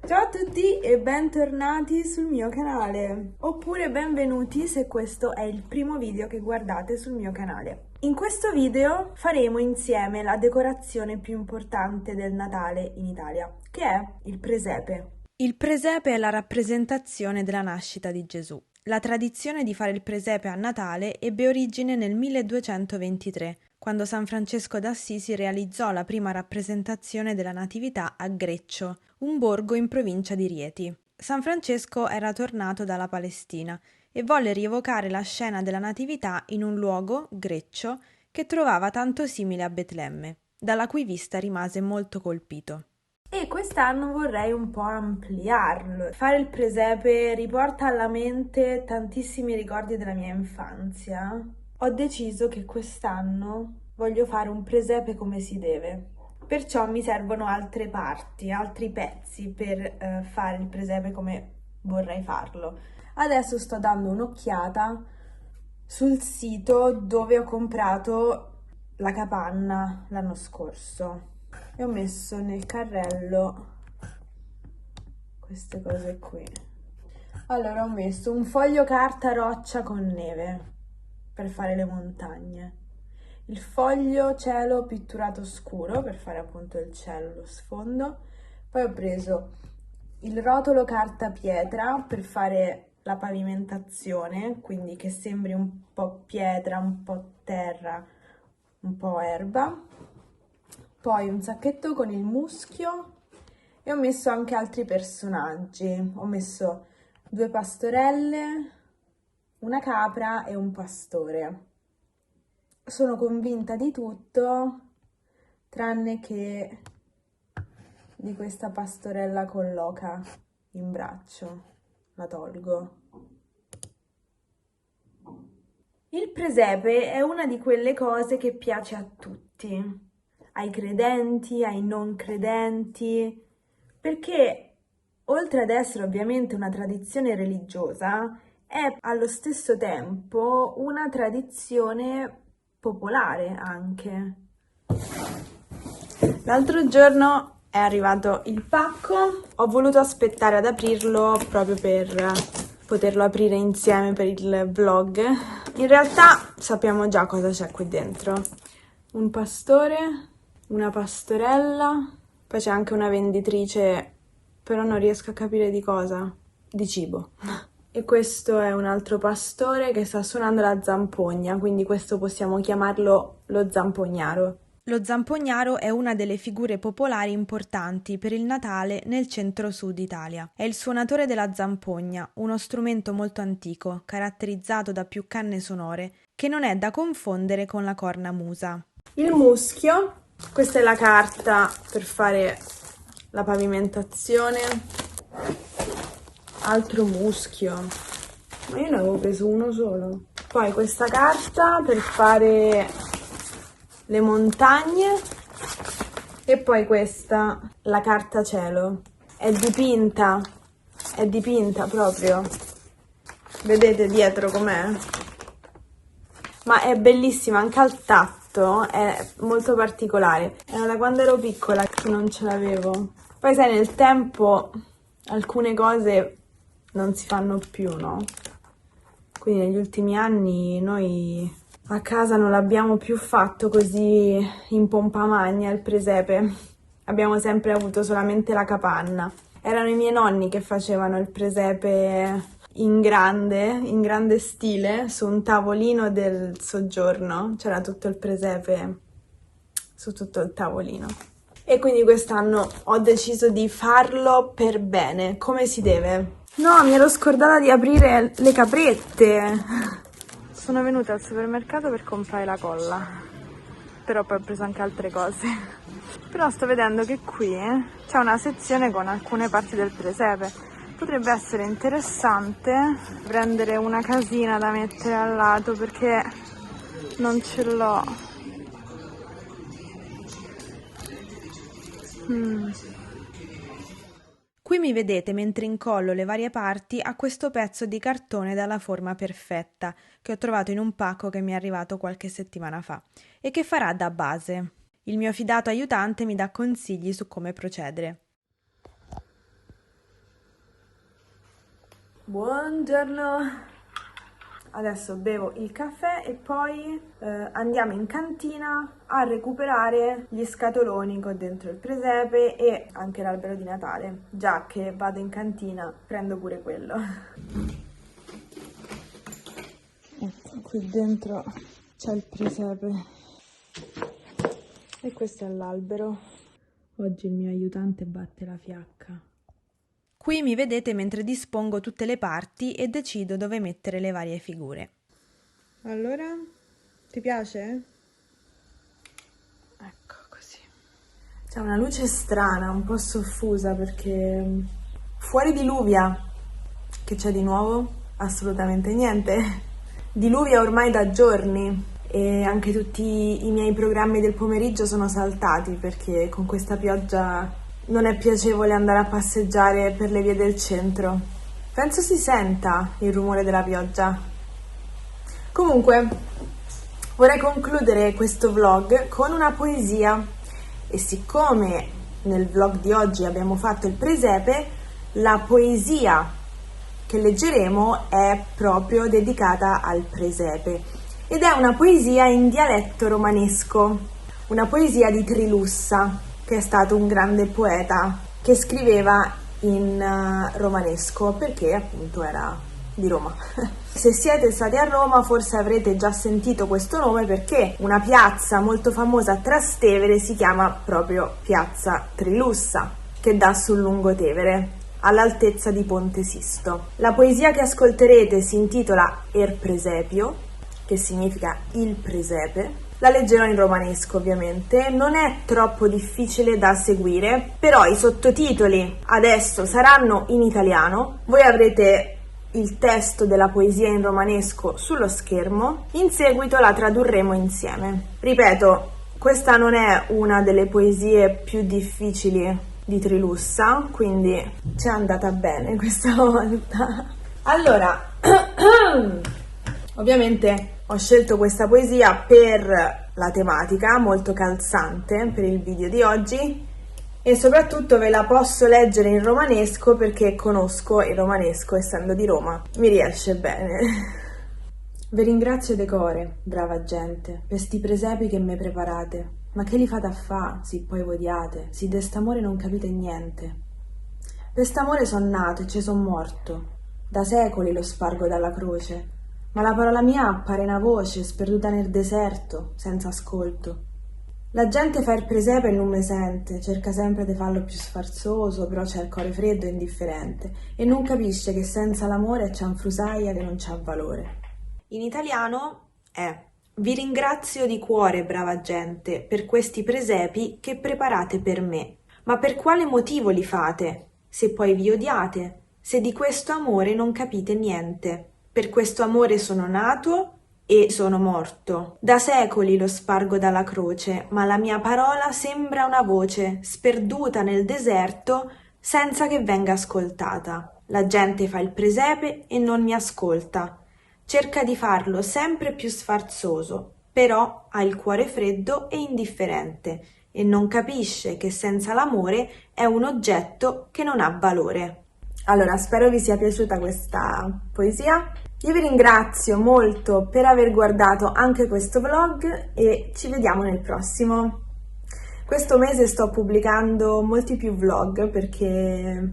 Ciao a tutti e bentornati sul mio canale, oppure benvenuti se questo è il primo video che guardate sul mio canale. In questo video faremo insieme la decorazione più importante del Natale in Italia, che è il presepe. Il presepe è la rappresentazione della nascita di Gesù. La tradizione di fare il presepe a Natale ebbe origine nel 1223, quando San Francesco d'Assisi realizzò la prima rappresentazione della Natività a Greccio, un borgo in provincia di Rieti. San Francesco era tornato dalla Palestina e volle rievocare la scena della Natività in un luogo, Greccio, che trovava tanto simile a Betlemme, dalla cui vista rimase molto colpito. E quest'anno vorrei un po' ampliarlo. Fare il presepe riporta alla mente tantissimi ricordi della mia infanzia. Ho deciso che quest'anno voglio fare un presepe come si deve. Perciò mi servono altre parti, altri pezzi per fare il presepe come vorrei farlo. Adesso sto dando un'occhiata sul sito dove ho comprato la capanna l'anno scorso e ho messo nel carrello queste cose qui. Allora ho messo un foglio carta roccia con neve per fare le montagne, il foglio cielo pitturato scuro per fare appunto il cielo, lo sfondo. Poi ho preso il rotolo carta pietra per fare la pavimentazione, quindi che sembri un po' pietra, un po' terra, un po' erba. Poi un sacchetto con il muschio e ho messo anche altri personaggi. Ho messo 2 pastorelle, una capra e un pastore. Sono convinta di tutto, tranne che di questa pastorella con l'oca in braccio. La tolgo. Il presepe è una di quelle cose che piace a tutti, ai credenti, ai non credenti, perché oltre ad essere ovviamente una tradizione religiosa, è allo stesso tempo una tradizione popolare anche. L'altro giorno è arrivato il pacco, ho voluto aspettare ad aprirlo proprio per poterlo aprire insieme per il vlog. In realtà sappiamo già cosa c'è qui dentro. Un pastore, una pastorella, poi c'è anche una venditrice, però non riesco a capire di cosa, di cibo. E questo è un altro pastore che sta suonando la zampogna, quindi questo possiamo chiamarlo lo zampognaro. Lo zampognaro è una delle figure popolari importanti per il Natale nel centro-sud Italia. È il suonatore della zampogna, uno strumento molto antico, caratterizzato da più canne sonore, che non è da confondere con la cornamusa. Il muschio, questa è la carta per fare la pavimentazione. Altro muschio, ma io ne avevo preso uno solo. Poi questa carta per fare le montagne e poi questa, la carta cielo. È dipinta proprio. Vedete dietro com'è? Ma è bellissima anche al tatto, è molto particolare. Era da quando ero piccola che non ce l'avevo. Poi sai, nel tempo alcune cose non si fanno più, no? Quindi negli ultimi anni noi a casa non l'abbiamo più fatto così in pompa magna il presepe. Abbiamo sempre avuto solamente la capanna. Erano i miei nonni che facevano il presepe in grande stile, su un tavolino del soggiorno. C'era tutto il presepe su tutto il tavolino. E quindi quest'anno ho deciso di farlo per bene, come si deve. No, mi ero scordata di aprire le caprette. Sono venuta al supermercato per comprare la colla, però poi ho preso anche altre cose. Però sto vedendo che qui c'è una sezione con alcune parti del presepe. Potrebbe essere interessante prendere una casina da mettere al lato perché non ce l'ho. Qui mi vedete mentre incollo le varie parti a questo pezzo di cartone dalla forma perfetta che ho trovato in un pacco che mi è arrivato qualche settimana fa e che farà da base. Il mio fidato aiutante mi dà consigli su come procedere. Buongiorno! Adesso bevo il caffè e poi andiamo in cantina a recuperare gli scatoloni che ho dentro il presepe e anche l'albero di Natale. Già che vado in cantina, prendo pure quello. Ecco, qui dentro c'è il presepe e questo è l'albero. Oggi il mio aiutante batte la fiacca. Qui mi vedete mentre dispongo tutte le parti e decido dove mettere le varie figure. Allora, ti piace? Ecco così. C'è una luce strana, un po' soffusa perché fuori diluvia. Che c'è di nuovo? Assolutamente niente. Diluvia ormai da giorni e anche tutti i miei programmi del pomeriggio sono saltati perché con questa pioggia non è piacevole andare a passeggiare per le vie del centro. Penso si senta il rumore della pioggia. Comunque, vorrei concludere questo vlog con una poesia. E siccome nel vlog di oggi abbiamo fatto il presepe, la poesia che leggeremo è proprio dedicata al presepe. Ed è una poesia in dialetto romanesco, una poesia di Trilussa, che è stato un grande poeta che scriveva in romanesco perché appunto era di Roma. Se siete stati a Roma forse avrete già sentito questo nome perché una piazza molto famosa a Trastevere si chiama proprio Piazza Trilussa, che dà sul Lungotevere, all'altezza di Ponte Sisto. La poesia che ascolterete si intitola Er Presepio, che significa il presepe. La leggerò in romanesco ovviamente, non è troppo difficile da seguire, però i sottotitoli adesso saranno in italiano, voi avrete il testo della poesia in romanesco sullo schermo, in seguito la tradurremo insieme. Ripeto, questa non è una delle poesie più difficili di Trilussa, quindi ci è andata bene questa volta. Allora, ovviamente ho scelto questa poesia per la tematica, molto calzante per il video di oggi e soprattutto ve la posso leggere in romanesco perché conosco il romanesco, essendo di Roma, mi riesce bene. Vi ringrazio de core, brava gente, per sti presepi che me preparate, ma che li fate a fa, si poi vodiate, si de st'amore non capite niente. Per st'amore son nato e ci son morto, da secoli lo spargo dalla croce, ma la parola mia appare una voce sperduta nel deserto, senza ascolto. La gente fa il presepe e non me sente, cerca sempre di farlo più sfarzoso, però c'è il cuore freddo e indifferente, e non capisce che senza l'amore c'è un frusaia che non c'ha valore. In italiano è: vi ringrazio di cuore, brava gente, per questi presepi che preparate per me. Ma per quale motivo li fate? Se poi vi odiate, se di questo amore non capite niente. Per questo amore sono nato e sono morto. Da secoli lo spargo dalla croce, ma la mia parola sembra una voce sperduta nel deserto senza che venga ascoltata. La gente fa il presepe e non mi ascolta. Cerca di farlo sempre più sfarzoso, però ha il cuore freddo e indifferente e non capisce che senza l'amore è un oggetto che non ha valore. Allora, spero vi sia piaciuta questa poesia. Io vi ringrazio molto per aver guardato anche questo vlog e ci vediamo nel prossimo. Questo mese sto pubblicando molti più vlog perché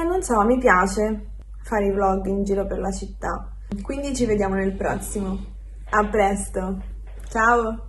non so, mi piace fare i vlog in giro per la città. Quindi ci vediamo nel prossimo. A presto. Ciao!